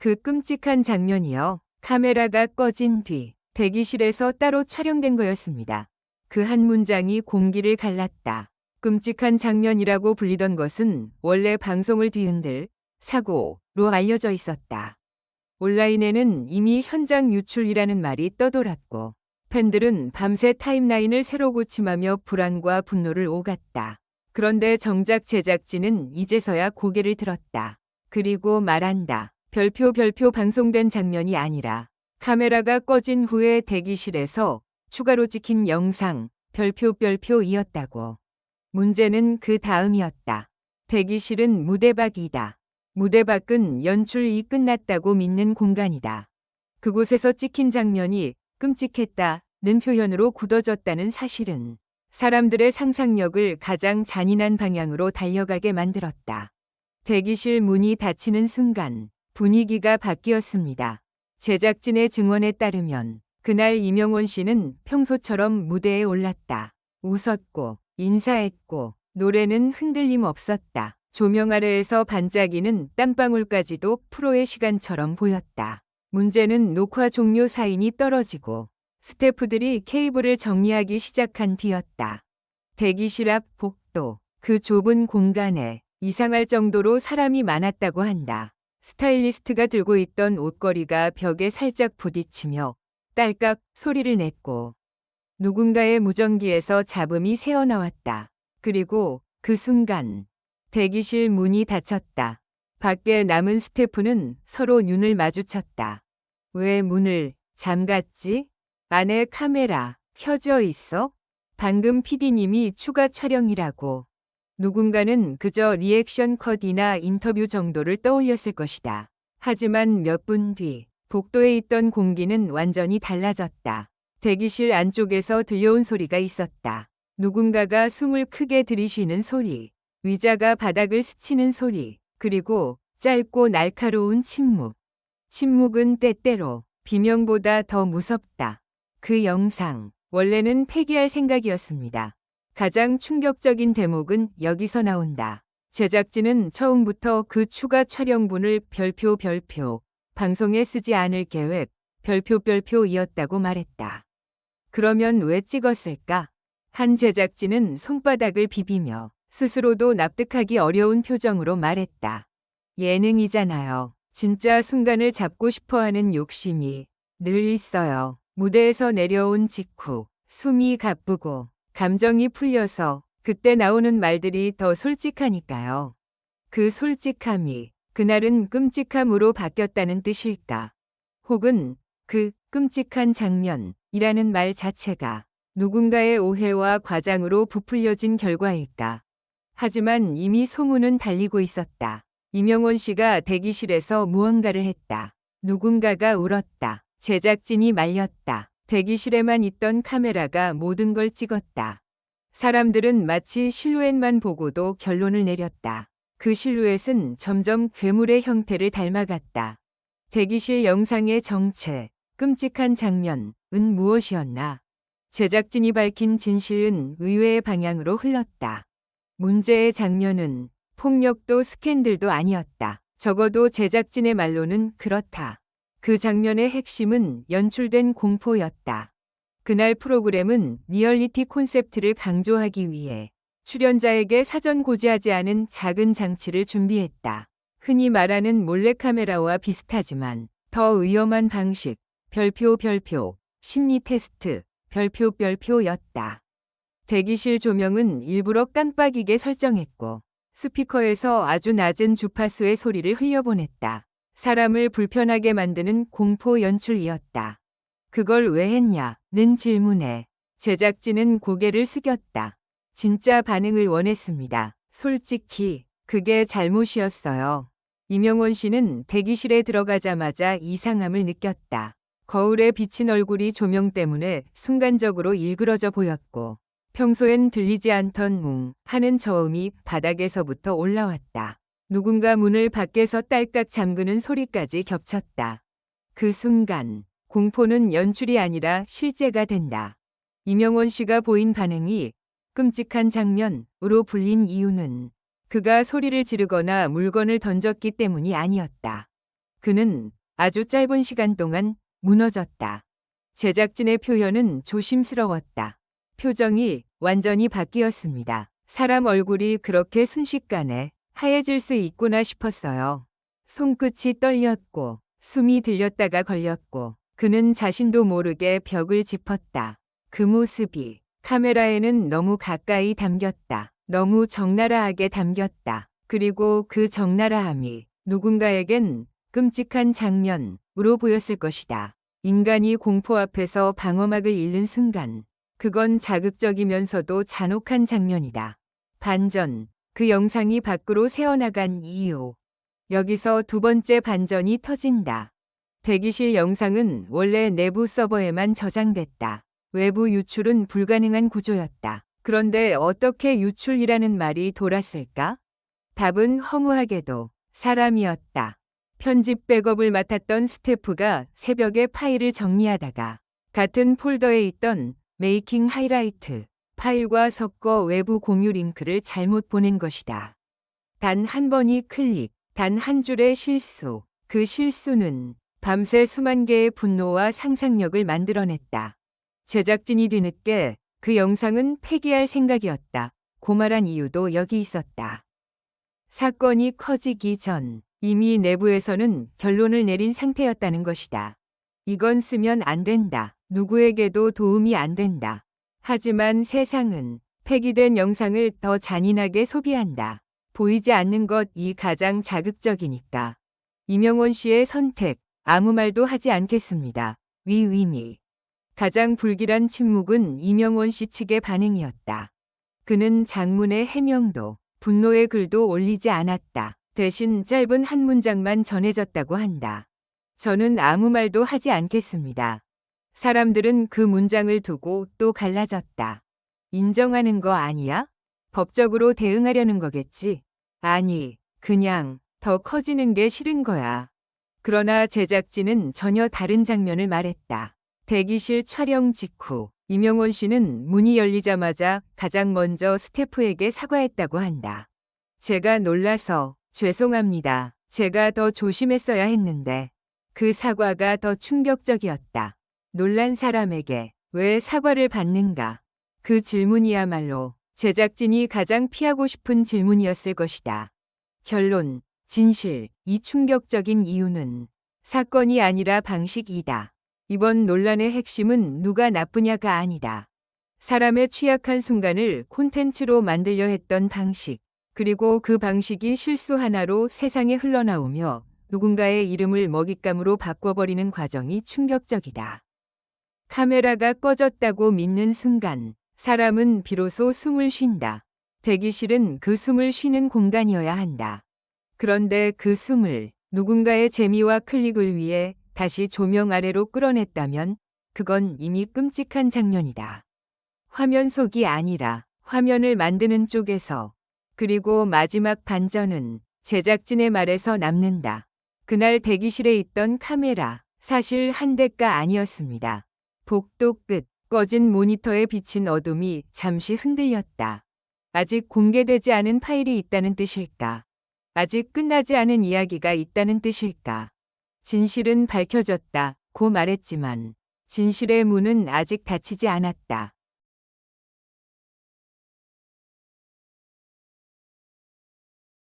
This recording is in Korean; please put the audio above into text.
그 끔찍한 장면이요. 카메라가 꺼진 뒤 대기실에서 따로 촬영된 거였습니다. 그 한 문장이 공기를 갈랐다. 끔찍한 장면이라고 불리던 것은 원래 방송을 뒤흔들 사고로 알려져 있었다. 온라인에는 이미 현장 유출이라는 말이 떠돌았고 팬들은 밤새 타임라인을 새로 고침하며 불안과 분노를 오갔다. 그런데 정작 제작진은 이제서야 고개를 들었다. 그리고 말한다. 별표 방송된 장면이 아니라 카메라가 꺼진 후에 대기실에서 추가로 찍힌 영상 별표이었다고. 문제는 그 다음이었다. 대기실은 무대 밖이다. 무대 밖은 연출이 끝났다고 믿는 공간이다. 그곳에서 찍힌 장면이 끔찍했다는 표현으로 굳어졌다는 사실은 사람들의 상상력을 가장 잔인한 방향으로 달려가게 만들었다. 대기실 문이 닫히는 순간 분위기가 바뀌었습니다. 제작진의 증언에 따르면 그날 이명원 씨는 평소처럼 무대에 올랐다. 웃었고 인사했고 노래는 흔들림 없었다. 조명 아래에서 반짝이는 땀방울까지도 프로의 시간처럼 보였다. 문제는 녹화 종료 사인이 떨어지고 스태프들이 케이블을 정리하기 시작한 뒤였다. 대기실 앞 복도, 그 좁은 공간에 이상할 정도로 사람이 많았다고 한다. 스타일리스트가 들고 있던 옷걸이가 벽에 살짝 부딪히며 딸깍 소리를 냈고 누군가의 무전기에서 잡음이 새어나왔다. 그리고 그 순간 대기실 문이 닫혔다. 밖에 남은 스태프는 서로 눈을 마주쳤다. 왜 문을 잠갔지? 안에 카메라 켜져 있어? 방금 PD님이 추가 촬영이라고. 누군가는 그저 리액션 컷이나 인터뷰 정도를 떠올렸을 것이다. 하지만 몇 분 뒤 복도에 있던 공기는 완전히 달라졌다. 대기실 안쪽에서 들려온 소리가 있었다. 누군가가 숨을 크게 들이쉬는 소리, 의자가 바닥을 스치는 소리, 그리고 짧고 날카로운 침묵. 침묵은 때때로 비명보다 더 무섭다. 그 영상, 원래는 폐기할 생각이었습니다. 가장 충격적인 대목은 여기서 나온다. 제작진은 처음부터 그 추가 촬영분을 별표 방송에 쓰지 않을 계획 별표이었다고 말했다. 그러면 왜 찍었을까? 한 제작진은 손바닥을 비비며 스스로도 납득하기 어려운 표정으로 말했다. 예능이잖아요. 진짜 순간을 잡고 싶어하는 욕심이 늘 있어요. 무대에서 내려온 직후 숨이 가쁘고 감정이 풀려서 그때 나오는 말들이 더 솔직하니까요. 그 솔직함이 그날은 끔찍함으로 바뀌었다는 뜻일까? 혹은 그 끔찍한 장면이라는 말 자체가 누군가의 오해와 과장으로 부풀려진 결과일까? 하지만 이미 소문은 달리고 있었다. 이명원 씨가 대기실에서 무언가를 했다. 누군가가 울었다. 제작진이 말렸다. 대기실에만 있던 카메라가 모든 걸 찍었다. 사람들은 마치 실루엣만 보고도 결론을 내렸다. 그 실루엣은 점점 괴물의 형태를 닮아갔다. 대기실 영상의 정체, 끔찍한 장면은 무엇이었나? 제작진이 밝힌 진실은 의외의 방향으로 흘렀다. 문제의 장면은 폭력도 스캔들도 아니었다. 적어도 제작진의 말로는 그렇다. 그 장면의 핵심은 연출된 공포였다. 그날 프로그램은 리얼리티 콘셉트를 강조하기 위해 출연자에게 사전 고지하지 않은 작은 장치를 준비했다. 흔히 말하는 몰래카메라와 비슷하지만 더 위험한 방식, 별표, 심리 테스트, 별표였다. 대기실 조명은 일부러 깜빡이게 설정했고 스피커에서 아주 낮은 주파수의 소리를 흘려보냈다. 사람을 불편하게 만드는 공포 연출이었다. 그걸 왜 했냐는 질문에 제작진은 고개를 숙였다. 진짜 반응을 원했습니다. 솔직히 그게 잘못이었어요. 이명원 씨는 대기실에 들어가자마자 이상함을 느꼈다. 거울에 비친 얼굴이 조명 때문에 순간적으로 일그러져 보였고 평소엔 들리지 않던 하는 저음이 바닥에서부터 올라왔다. 누군가 문을 밖에서 딸깍 잠그는 소리까지 겹쳤다. 그 순간 공포는 연출이 아니라 실제가 된다. 이명원 씨가 보인 반응이 끔찍한 장면으로 불린 이유는 그가 소리를 지르거나 물건을 던졌기 때문이 아니었다. 그는 아주 짧은 시간 동안 무너졌다. 제작진의 표현은 조심스러웠다. 표정이 완전히 바뀌었습니다. 사람 얼굴이 그렇게 순식간에 하얘질 수 있구나 싶었어요. 손끝이 떨렸고 숨이 들렸다가 걸렸고 그는 자신도 모르게 벽을 짚었다. 그 모습이 카메라에는 너무 가까이 담겼다. 너무 적나라하게 담겼다. 그리고 그 적나라함이 누군가에겐 끔찍한 장면으로 보였을 것이다. 인간이 공포 앞에서 방어막을 잃는 순간 그건 자극적이면서도 잔혹한 장면이다. 반전, 그 영상이 밖으로 새어나간 이유. 여기서 두 번째 반전이 터진다. 대기실 영상은 원래 내부 서버에만 저장됐다. 외부 유출은 불가능한 구조였다. 그런데 어떻게 유출이라는 말이 돌았을까? 답은 허무하게도 사람이었다. 편집 백업을 맡았던 스태프가 새벽에 파일을 정리하다가 같은 폴더에 있던 메이킹 하이라이트 파일과 섞어 외부 공유 링크를 잘못 보낸 것이다. 단 한 번의 클릭, 단 한 줄의 실수. 그 실수는 밤새 수만 개의 분노와 상상력을 만들어냈다. 제작진이 뒤늦게 그 영상은 폐기할 생각이었다. 고말한 이유도 여기 있었다. 사건이 커지기 전 이미 내부에서는 결론을 내린 상태였다는 것이다. 이건 쓰면 안 된다. 누구에게도 도움이 안 된다. 하지만 세상은 폐기된 영상을 더 잔인하게 소비한다. 보이지 않는 것이 가장 자극적이니까. 이명원 씨의 선택, 아무 말도 하지 않겠습니다. 위위미. 가장 불길한 침묵은 이명원 씨 측의 반응이었다. 그는 장문의 해명도, 분노의 글도 올리지 않았다. 대신 짧은 한 문장만 전해졌다고 한다. 저는 아무 말도 하지 않겠습니다. 사람들은 그 문장을 두고 또 갈라졌다. 인정하는 거 아니야? 법적으로 대응하려는 거겠지? 아니, 그냥 더 커지는 게 싫은 거야. 그러나 제작진은 전혀 다른 장면을 말했다. 대기실 촬영 직후 이명원 씨는 문이 열리자마자 가장 먼저 스태프에게 사과했다고 한다. 제가 놀라서 죄송합니다. 제가 더 조심했어야 했는데. 그 사과가 더 충격적이었다. 놀란 사람에게 왜 사과를 받는가? 그 질문이야말로 제작진이 가장 피하고 싶은 질문이었을 것이다. 결론, 진실, 이 충격적인 이유는 사건이 아니라 방식이다. 이번 논란의 핵심은 누가 나쁘냐가 아니다. 사람의 취약한 순간을 콘텐츠로 만들려 했던 방식, 그리고 그 방식이 실수 하나로 세상에 흘러나오며 누군가의 이름을 먹잇감으로 바꿔버리는 과정이 충격적이다. 카메라가 꺼졌다고 믿는 순간 사람은 비로소 숨을 쉰다. 대기실은 그 숨을 쉬는 공간이어야 한다. 그런데 그 숨을 누군가의 재미와 클릭을 위해 다시 조명 아래로 끌어냈다면 그건 이미 끔찍한 장면이다. 화면 속이 아니라 화면을 만드는 쪽에서. 그리고 마지막 반전은 제작진의 말에서 남는다. 그날 대기실에 있던 카메라, 사실 한 대가 아니었습니다. 복도 끝, 꺼진 모니터에 비친 어둠이 잠시 흔들렸다. 아직 공개되지 않은 파일이 있다는 뜻일까? 아직 끝나지 않은 이야기가 있다는 뜻일까? 진실은 밝혀졌다 고 말했지만 진실의 문은 아직 닫히지 않았다.